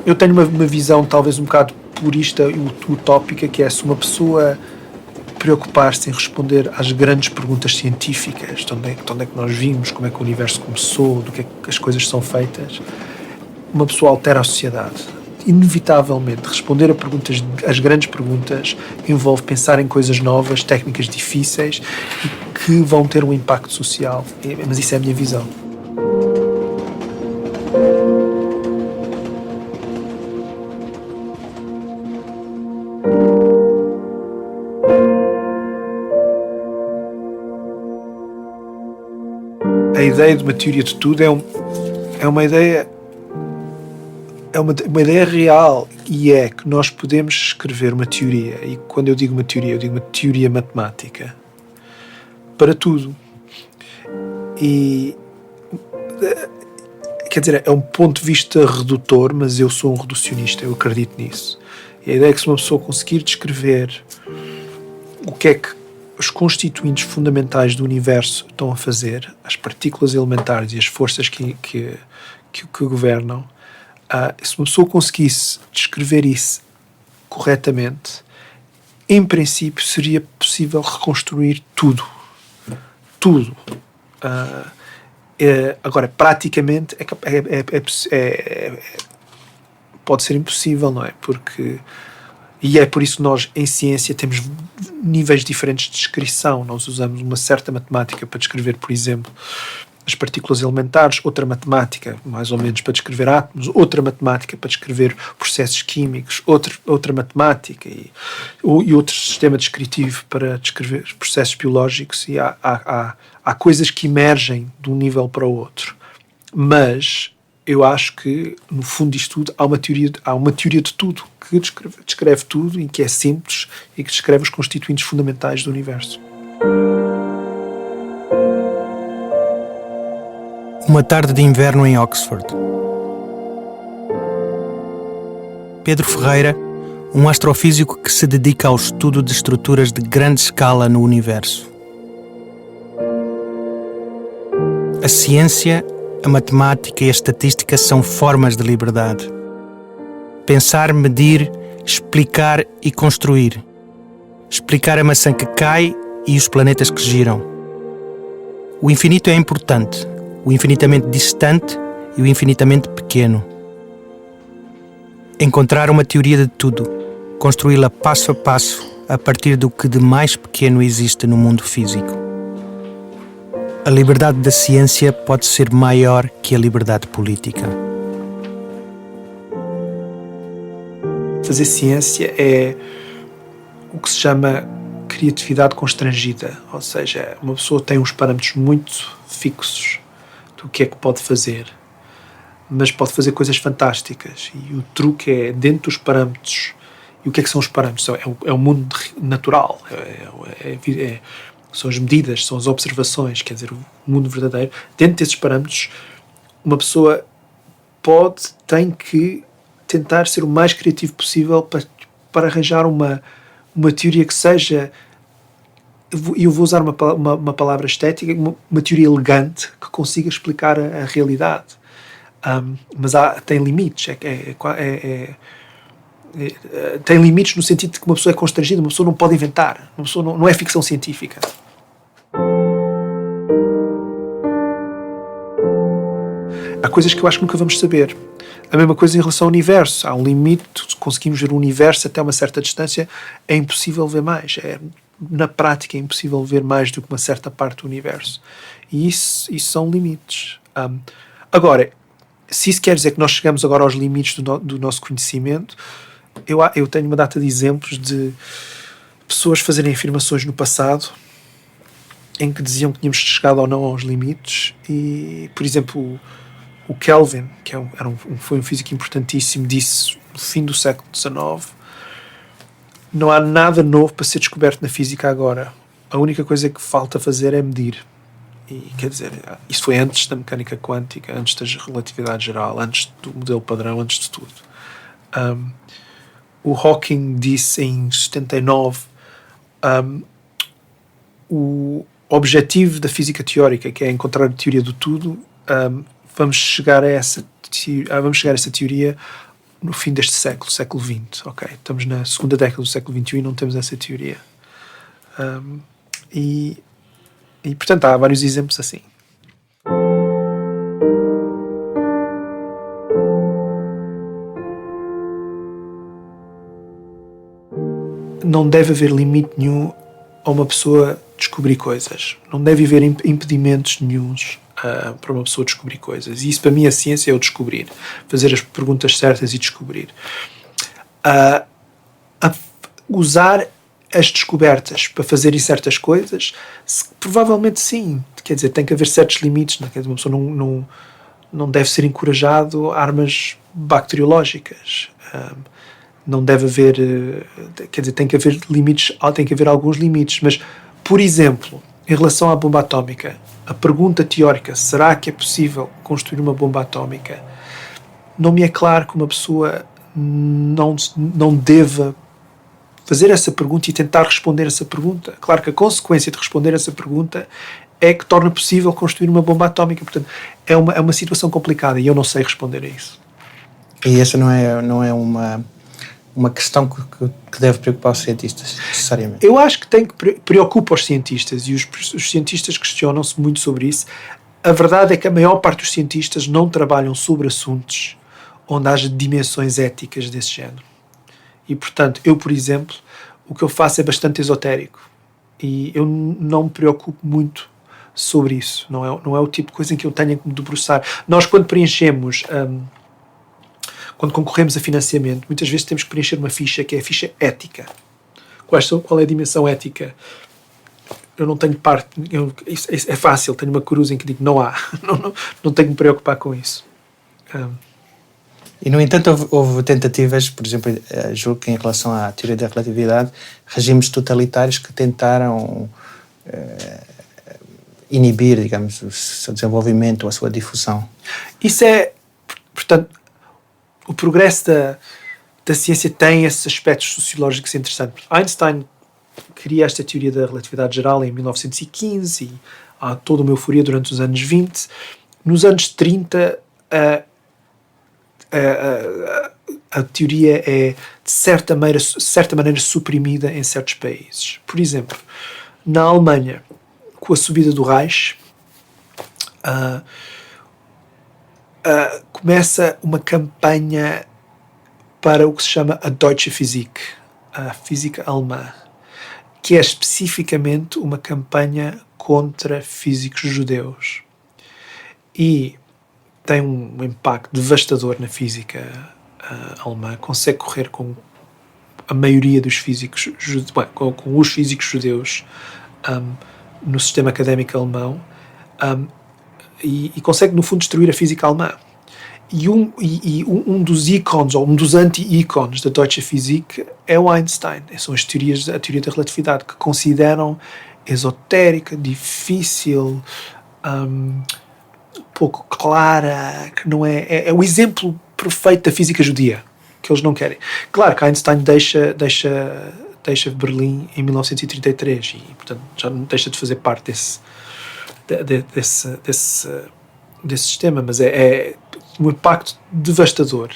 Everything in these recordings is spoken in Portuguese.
Eu tenho uma visão talvez um bocado purista e utópica, que é: se uma pessoa preocupar-se em responder às grandes perguntas científicas, de onde é que nós vimos, como é que o universo começou, do que é que as coisas são feitas, uma pessoa altera a sociedade. Inevitavelmente, responder às grandes perguntas envolve pensar em coisas novas, técnicas difíceis e que vão ter um impacto social. Mas isso é a minha visão. A ideia de uma teoria de tudo é uma ideia real, e é que nós podemos escrever uma teoria, e quando eu digo uma teoria matemática para tudo. E quer dizer, é um ponto de vista redutor, mas eu sou um reducionista, eu acredito nisso. E a ideia é que, se uma pessoa conseguir descrever o que é que os constituintes fundamentais do universo estão a fazer, as partículas elementares e as forças que governam, se uma pessoa conseguisse descrever isso corretamente, em princípio seria possível reconstruir tudo. Agora, praticamente, pode ser impossível, não é? E é por isso que nós, em ciência, temos níveis diferentes de descrição. Nós usamos uma certa matemática para descrever, por exemplo, as partículas elementares, outra matemática, mais ou menos, para descrever átomos, outra matemática para descrever processos químicos, outra matemática e outro sistema descritivo para descrever processos biológicos. E há coisas que emergem de um nível para o outro. Mas eu acho que, no fundo disto tudo, há uma teoria de tudo, que descreve tudo, e que é simples, e que descreve os constituintes fundamentais do universo. Uma tarde de inverno em Oxford. Pedro Ferreira, um astrofísico que se dedica ao estudo de estruturas de grande escala no universo. A ciência, a matemática e a estatística são formas de liberdade. Pensar, medir, explicar e construir. Explicar a maçã que cai e os planetas que giram. O infinito é importante, o infinitamente distante e o infinitamente pequeno. Encontrar uma teoria de tudo, construí-la passo a passo a partir do que de mais pequeno existe no mundo físico. A liberdade da ciência pode ser maior que a liberdade política. Fazer ciência é o que se chama criatividade constrangida, ou seja, uma pessoa tem uns parâmetros muito fixos do que é que pode fazer, mas pode fazer coisas fantásticas, e o truque é, dentro dos parâmetros. E o que é que são os parâmetros? É o mundo natural, são as medidas, são as observações, quer dizer, o mundo verdadeiro. Dentro desses parâmetros, uma pessoa tem que tentar ser o mais criativo possível para arranjar uma teoria que seja, e eu vou usar uma palavra estética, uma teoria elegante que consiga explicar a realidade. Mas tem limites, tem limites no sentido de que uma pessoa é constrangida, uma pessoa não pode inventar, uma pessoa não é ficção científica. Há coisas que eu acho que nunca vamos saber. A mesma coisa em relação ao universo. Há um limite, conseguimos ver o universo até uma certa distância, é impossível ver mais. Na prática é impossível ver mais do que uma certa parte do universo. E isso são limites. Agora, se isso quer dizer que nós chegamos agora aos limites do nosso conhecimento, eu tenho uma data de exemplos de pessoas fazerem afirmações no passado em que diziam que tínhamos chegado ou não aos limites, e, por exemplo, o Kelvin, que foi um físico importantíssimo, disse no fim do século XIX: não há nada novo para ser descoberto na física agora. A única coisa que falta fazer é medir. E, quer dizer, isso foi antes da mecânica quântica, antes da relatividade geral, antes do modelo padrão, antes de tudo. O Hawking disse em 79, o objetivo da física teórica, que é encontrar a teoria do tudo, vamos chegar a essa teoria no fim deste século XX. Okay? Estamos na segunda década do século XXI e não temos essa teoria. E portanto, há vários exemplos assim. Não deve haver limite nenhum a uma pessoa descobrir coisas. Não deve haver impedimentos nenhuns para uma pessoa descobrir coisas. E isso, para mim, a ciência é o descobrir. Fazer as perguntas certas e descobrir. Usar as descobertas para fazerem certas coisas, provavelmente sim. Quer dizer, tem que haver certos limites. Não? Quer dizer, uma pessoa não deve ser encorajado a armas bacteriológicas. Não deve haver, quer dizer, tem que haver limites, tem que haver alguns limites, mas, por exemplo, em relação à bomba atómica, a pergunta teórica, será que é possível construir uma bomba atómica? Não me é claro que uma pessoa não deva fazer essa pergunta e tentar responder essa pergunta. Claro que a consequência de responder essa pergunta é que torna possível construir uma bomba atómica. Portanto, é uma situação complicada e eu não sei responder a isso. E essa não é uma questão que deve preocupar os cientistas, necessariamente? Eu acho que preocupa os cientistas, e os cientistas questionam-se muito sobre isso. A verdade é que a maior parte dos cientistas não trabalham sobre assuntos onde haja dimensões éticas desse género. E, portanto, eu, por exemplo, o que eu faço é bastante esotérico. E eu não me preocupo muito sobre isso. Não é o tipo de coisa em que eu tenha que me debruçar. Nós, quando preenchemos... quando concorremos a financiamento, muitas vezes temos que preencher uma ficha que é a ficha ética. Qual é a dimensão ética? Eu não tenho parte... Isso é fácil, tenho uma cruz em que digo não há. Não tenho que me preocupar com isso. E, no entanto, houve tentativas, por exemplo, julgo que em relação à teoria da relatividade, regimes totalitários que tentaram inibir, digamos, o seu desenvolvimento ou a sua difusão. Isso é... Portanto, o progresso da ciência tem esses aspectos sociológicos interessantes. Einstein cria esta teoria da relatividade geral em 1915 e há toda uma euforia durante os anos 20. Nos anos 30, a teoria é, de certa maneira, suprimida em certos países. Por exemplo, na Alemanha, com a subida do Reich, começa uma campanha para o que se chama a Deutsche Physik, a física alemã, que é especificamente uma campanha contra físicos judeus. E tem um impacto devastador na física alemã, consegue correr com a maioria dos físicos, com os físicos judeus no sistema académico alemão, e consegue, no fundo, destruir a física alemã. E um dos ícones, ou um dos anti-ícones da Deutsche Physik é o Einstein. São a teoria da relatividade, que consideram esotérica, difícil, pouco clara, que não é o exemplo perfeito da física judia, que eles não querem. Claro que Einstein deixa Berlim em 1933 e, portanto, já não deixa de fazer parte desse sistema, mas é um impacto devastador.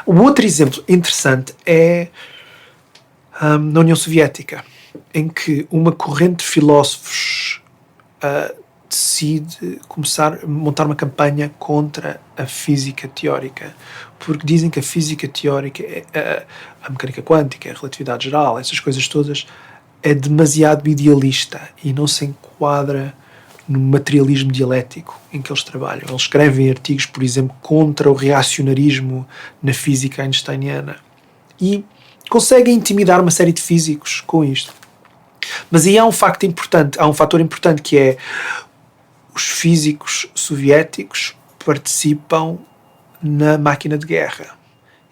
Um outro exemplo interessante é na União Soviética, em que uma corrente de filósofos decide montar uma campanha contra a física teórica, porque dizem que a física teórica, a mecânica quântica, a relatividade geral, essas coisas todas, é demasiado idealista e não se enquadra no materialismo dialético em que eles trabalham. Eles escrevem artigos, por exemplo, contra o reacionarismo na física einsteiniana e conseguem intimidar uma série de físicos com isto. Mas aí há um fator importante que é os físicos soviéticos participam na máquina de guerra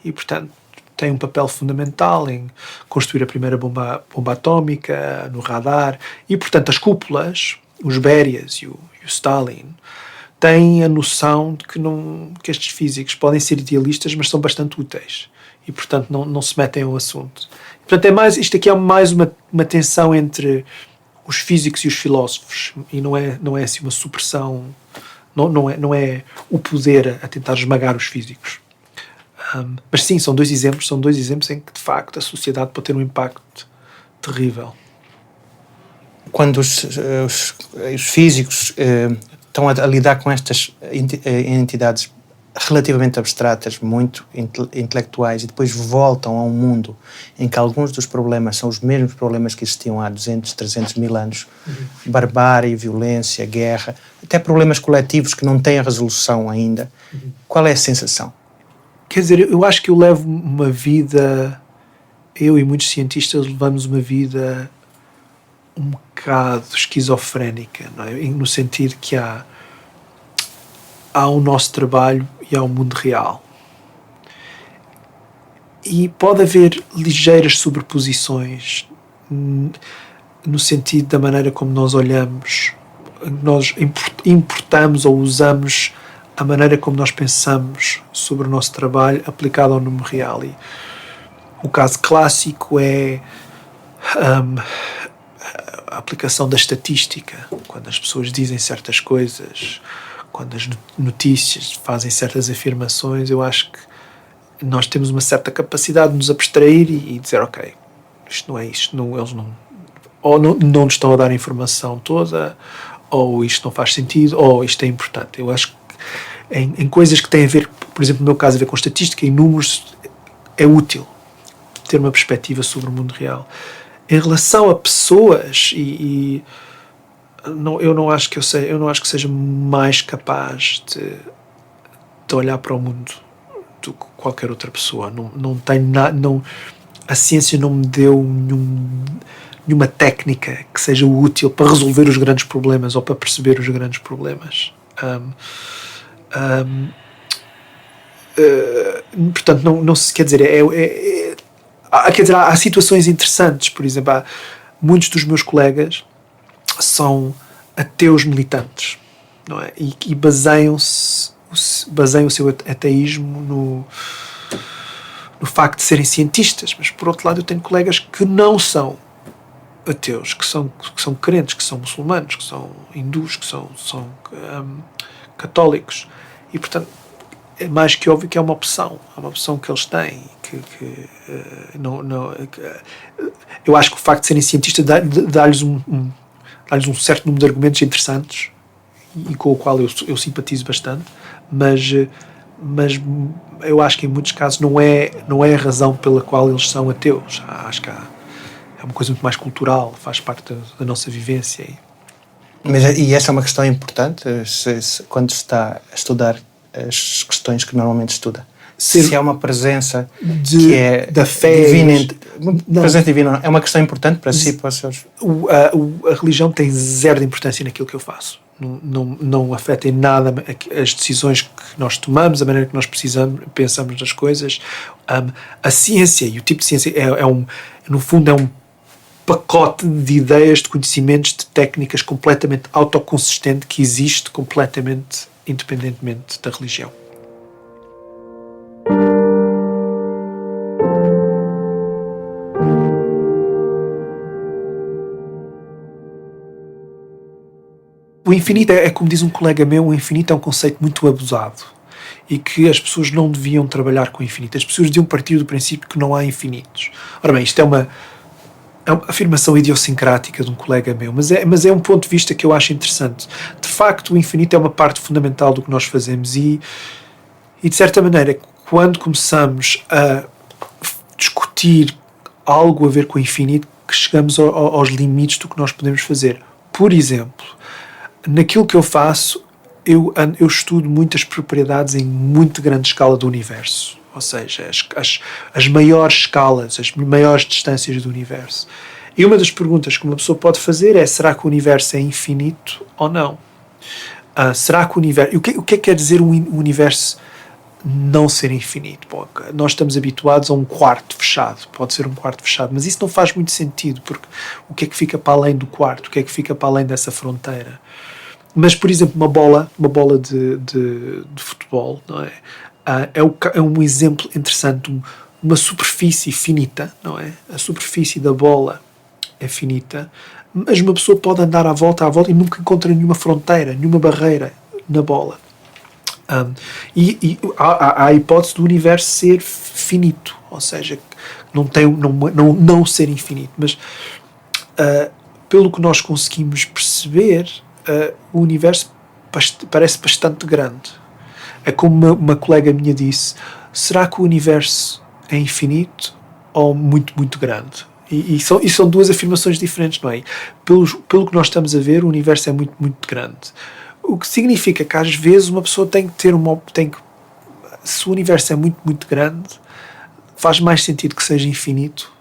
e, portanto, têm um papel fundamental em construir a primeira bomba atómica, no radar, e, portanto, as cúpulas, os Berias e o Stalin, têm a noção de que estes físicos podem ser idealistas, mas são bastante úteis e, portanto, não se metem ao assunto. Portanto, isto aqui é mais uma tensão entre os físicos e os filósofos, e não é assim uma supressão, não é o poder a tentar esmagar os físicos. Mas sim, são dois exemplos em que, de facto, a sociedade pode ter um impacto terrível. Quando os físicos estão a lidar com estas entidades relativamente abstratas, muito intelectuais, e depois voltam a um mundo em que alguns dos problemas são os mesmos problemas que existiam há 200, 300 mil anos, barbárie, violência, guerra, até problemas coletivos que não têm a resolução ainda. Qual é a sensação? Quer dizer, eu acho que eu levo uma vida, eu e muitos cientistas levamos uma vida um bocado esquizofrénica, não é? No sentido que há o nosso trabalho e há o mundo real. E pode haver ligeiras sobreposições no sentido da maneira como nós olhamos, nós importamos ou usamos a maneira como nós pensamos sobre o nosso trabalho aplicado ao mundo real. E o caso clássico é a aplicação da estatística, quando as pessoas dizem certas coisas, quando as notícias fazem certas afirmações. Eu acho que nós temos uma certa capacidade de nos abstrair e dizer, ok, isto não é isto, eles não nos estão a dar a informação toda, ou isto não faz sentido, ou isto é importante. Eu acho que em coisas que têm a ver, por exemplo, no meu caso, a ver com estatística e números, é útil ter uma perspectiva sobre o mundo real. Em relação a pessoas eu não acho que seja mais capaz de olhar para o mundo do que qualquer outra pessoa. Não tenho a ciência não me deu nenhuma técnica que seja útil para resolver os grandes problemas ou para perceber os grandes problemas. Portanto, não se quer dizer, há situações interessantes. Por exemplo, muitos dos meus colegas são ateus militantes, não é? E baseiam o seu ateísmo no facto de serem cientistas. Mas, por outro lado, eu tenho colegas que não são ateus, que são crentes, que são muçulmanos, que são hindus, que são católicos. E, portanto, é mais que óbvio que é uma opção que eles têm. Eu acho que o facto de serem cientistas dá-lhes um certo número de argumentos interessantes e com o qual eu simpatizo bastante, mas eu acho que em muitos casos não é a razão pela qual eles são ateus. Acho que é uma coisa muito mais cultural, faz parte da nossa vivência. E essa é uma questão importante quando se está a estudar as questões que normalmente estuda. Se há uma presença que é da fé divina, presença divina, é uma questão importante para si, para os seus... A religião tem zero de importância naquilo que eu faço. Não afeta em nada as decisões que nós tomamos, a maneira que nós pensamos das coisas. A ciência e o tipo de ciência no fundo é um pacote de ideias, de conhecimentos, de técnicas completamente autoconsistente que existe completamente independentemente da religião. O infinito é como diz um colega meu, o infinito é um conceito muito abusado e que as pessoas não deviam trabalhar com o infinito. As pessoas deviam partir do princípio que não há infinitos. Ora bem, isto é uma afirmação idiosincrática de um colega meu, mas é um ponto de vista que eu acho interessante. De facto, o infinito é uma parte fundamental do que nós fazemos e de certa maneira, quando começamos a discutir algo a ver com o infinito, que chegamos aos limites do que nós podemos fazer. Por exemplo, naquilo que eu faço, eu estudo muitas propriedades em muito grande escala do universo. ou seja, as maiores escalas, as maiores distâncias do universo. E uma das perguntas que uma pessoa pode fazer é: será que o universo é infinito ou não? Será que o universo... O que é que quer dizer o universo não ser infinito? Bom, nós estamos habituados a um quarto fechado, pode ser um quarto fechado, mas isso não faz muito sentido, porque o que é que fica para além do quarto? O que é que fica para além dessa fronteira? Mas, por exemplo, uma bola de futebol, não é? É um exemplo interessante, uma superfície finita, não é? A superfície da bola é finita, mas uma pessoa pode andar à volta e nunca encontra nenhuma fronteira, nenhuma barreira na bola. E há a hipótese do universo ser finito, ou seja, não ser infinito, mas pelo que nós conseguimos perceber, o universo parece bastante grande. É como uma colega minha disse: será que o universo é infinito ou muito, muito grande? E são duas afirmações diferentes, não é? Pelo que nós estamos a ver, o universo é muito, muito grande. O que significa que às vezes uma pessoa tem que ter se o universo é muito, muito grande, faz mais sentido que seja infinito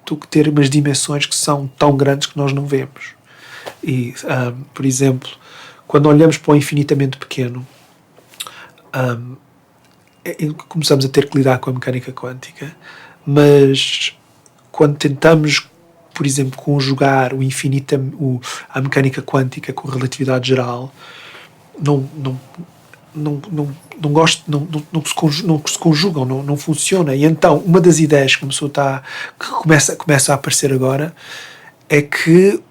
do que ter umas dimensões que são tão grandes que nós não vemos. E, por exemplo, quando olhamos para o infinitamente pequeno, começamos a ter que lidar com a mecânica quântica, mas quando tentamos, por exemplo, conjugar a mecânica quântica com a relatividade geral, não se conjugam, não funciona. E então, uma das ideias que começa a aparecer agora é que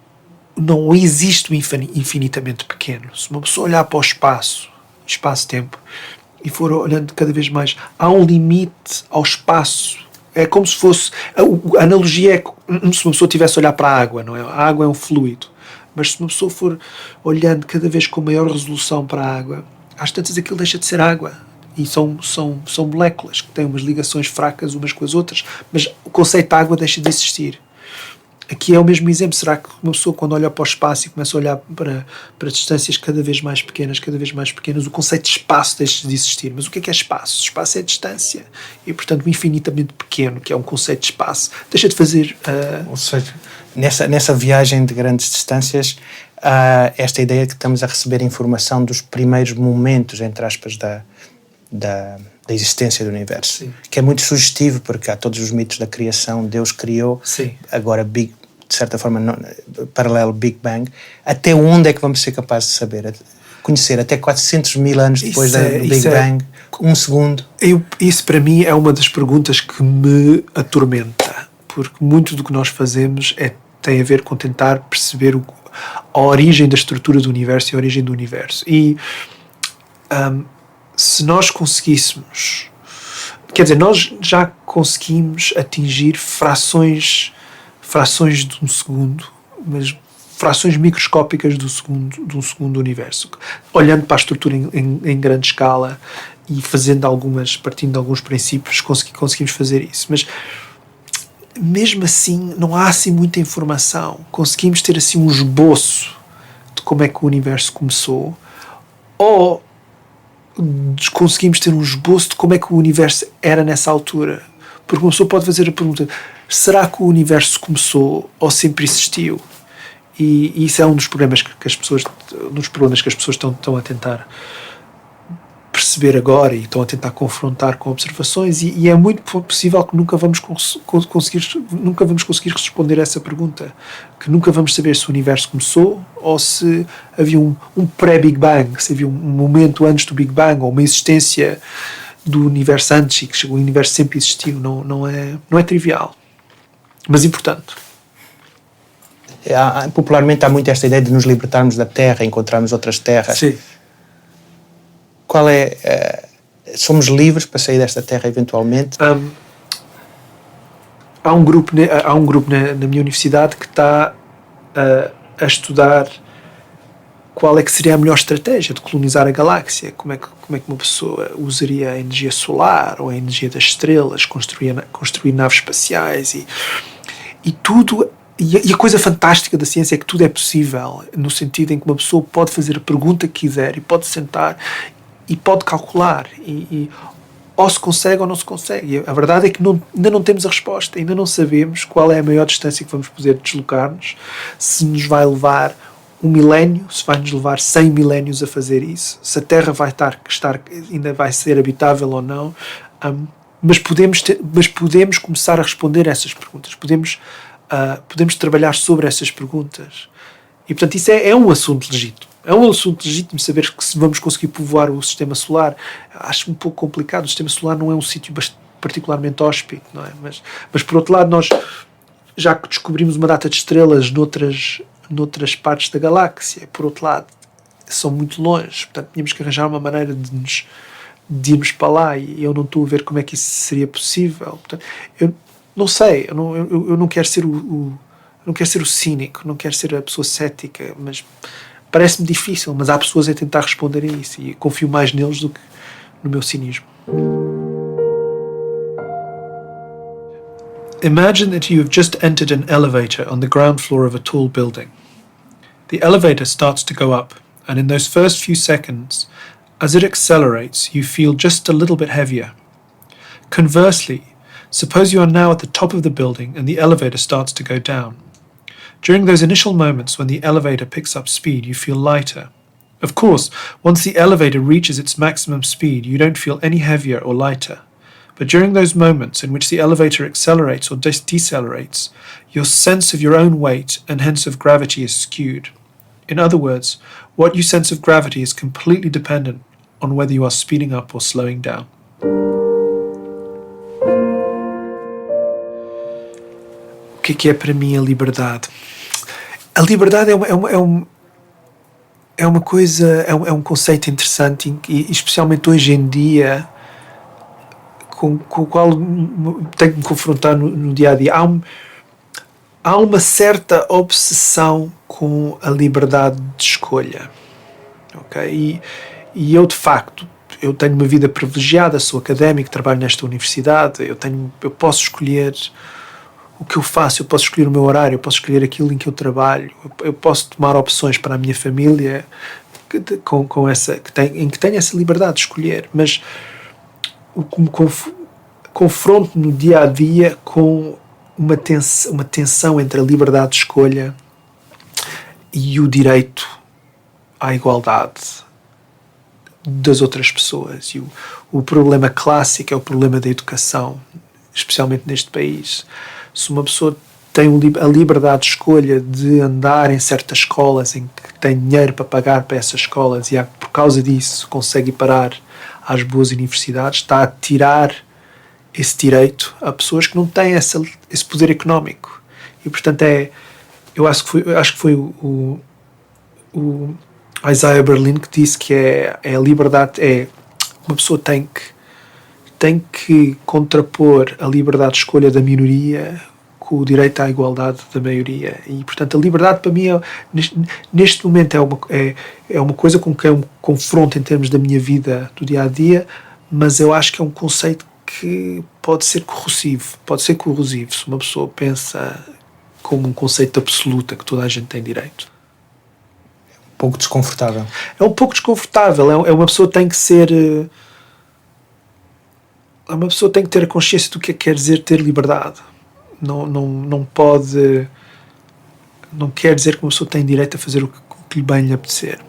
não existe o infinitamente pequeno. Se uma pessoa olhar para o espaço-tempo, e for olhando cada vez mais, há um limite ao espaço. É como se fosse... A analogia é como se uma pessoa estivesse a olhar para a água, não é? A água é um fluido. Mas se uma pessoa for olhando cada vez com maior resolução para a água, às tantas aquilo deixa de ser água. E são moléculas que têm umas ligações fracas umas com as outras, mas o conceito de água deixa de existir. Aqui é o mesmo exemplo. Será que uma pessoa, quando olha para o espaço e começa a olhar para distâncias cada vez mais pequenas, o conceito de espaço deixa de existir? Mas o que é espaço? Espaço é distância. E, portanto, o infinitamente pequeno, que é um conceito de espaço, deixa de fazer... Ou seja, nessa viagem de grandes distâncias, esta ideia de que estamos a receber informação dos primeiros momentos, entre aspas, da existência do universo. Sim. Que é muito sugestivo, porque há todos os mitos da criação. Deus criou. Sim. Agora de certa forma paralelo Big Bang. Até onde é que vamos ser capazes de saber, conhecer? Até 400 mil anos depois do Big Bang, um segundo? Isso para mim é uma das perguntas que me atormenta, porque muito do que nós fazemos tem a ver com tentar perceber a origem da estrutura do universo e a origem do universo. E se nós conseguíssemos... Quer dizer, nós já conseguimos atingir frações de um segundo, mas frações microscópicas de um segundo universo. Olhando para a estrutura em grande escala e partindo de alguns princípios, conseguimos fazer isso. Mas mesmo assim, não há assim muita informação. Conseguimos ter assim um esboço de como é que o universo começou, ou conseguimos ter um esboço de como é que o universo era nessa altura. Porque uma pessoa pode fazer a pergunta: será que o universo começou ou sempre existiu? E isso é um dos problemas que as pessoas estão a tentar perceber agora e estão a tentar confrontar com observações, e é muito possível que nunca vamos conseguir responder a essa pergunta, que nunca vamos saber se o universo começou ou se havia um pré-Big Bang, se havia um momento antes do Big Bang, ou uma existência do universo antes e que o universo sempre existiu. Não é trivial, mas importante. Popularmente há muito esta ideia de nos libertarmos da Terra, encontrarmos outras terras. Sim. Qual é... somos livres para sair desta Terra eventualmente? Há um grupo na minha universidade que está a estudar qual é que seria a melhor estratégia de colonizar a galáxia. Como é que uma pessoa usaria a energia solar ou a energia das estrelas, construir naves espaciais e tudo. E a coisa fantástica da ciência é que tudo é possível, no sentido em que uma pessoa pode fazer a pergunta que quiser e pode sentar e pode calcular. ou se consegue ou não se consegue. E a verdade é que ainda não temos a resposta, ainda não sabemos qual é a maior distância que vamos poder deslocar-nos, se nos vai levar 1 milénio, se vai nos levar 100 milénios a fazer isso, se a Terra vai ainda vai ser habitável ou não. Mas podemos começar a responder a essas perguntas, podemos trabalhar sobre essas perguntas. E, portanto, isso é um assunto legítimo. É um assunto legítimo saber que se vamos conseguir povoar o sistema solar. Acho um pouco complicado. O sistema solar não é um sítio particularmente hóspede, não é? Mas, por outro lado, nós já descobrimos uma data de estrelas noutras partes da galáxia. Por outro lado, são muito longe. Portanto, tínhamos que arranjar uma maneira de irmos para lá, e eu não estou a ver como é que isso seria possível. Portanto, eu não sei, eu não quero ser não quero ser o cínico, não quero ser a pessoa cética, mas parece-me difícil. Mas há pessoas a tentar responder a isso, e confio mais neles do que no meu cinismo. Imagine that you have just entered an elevator on the ground floor of a tall building. The elevator starts to go up, and in those first few seconds, as it accelerates, you feel just a little bit heavier. Conversely, suppose you are now at the top of the building and the elevator starts to go down. During those initial moments when the elevator picks up speed, you feel lighter. Of course, once the elevator reaches its maximum speed, you don't feel any heavier or lighter. But during those moments in which the elevator accelerates or decelerates, your sense of your own weight and hence of gravity is skewed. In other words, what you sense of gravity is completely dependent on whether you are speeding up or slowing down. O que é para mim a liberdade? A liberdade é uma coisa, é um conceito interessante, e especialmente hoje em dia, com o qual tenho que me confrontar no dia a dia. Há uma certa obsessão com a liberdade de escolha, ok? E eu, de facto, eu tenho uma vida privilegiada, sou académico, trabalho nesta universidade, eu posso escolher o que eu faço, eu posso escolher o meu horário, eu posso escolher aquilo em que eu trabalho, eu posso tomar opções para a minha família em que tenho essa liberdade de escolher. Mas o que me confronto no dia a dia com uma tensão entre a liberdade de escolha e o direito à igualdade das outras pessoas. E o problema clássico é o problema da educação, especialmente neste país. Se uma pessoa tem a liberdade de escolha de andar em certas escolas em que tem dinheiro para pagar para essas escolas, e por causa disso consegue ir parar às boas universidades, está a tirar esse direito a pessoas que não têm esse poder económico. E, portanto, eu acho que foi o Isaiah Berlin que disse que é a liberdade, uma pessoa tem que contrapor a liberdade de escolha da minoria com o direito à igualdade da maioria. E, portanto, a liberdade para mim neste momento é uma coisa com que eu me confronto em termos da minha vida do dia a dia, mas eu acho que é um conceito que pode ser corrosivo. Se uma pessoa pensa como um conceito absoluto que toda a gente tem direito. Um pouco desconfortável. É um pouco desconfortável. Uma pessoa tem que ser... Uma pessoa tem que ter a consciência do que quer dizer ter liberdade. Não pode... Não quer dizer que uma pessoa tem direito a fazer o que lhe bem lhe apetecer.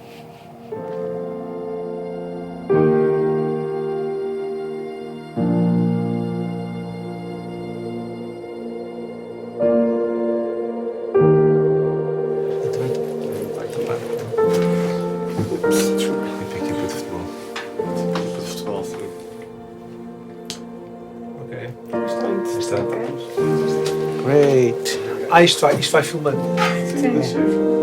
Great. Isto vai filmando. Sim.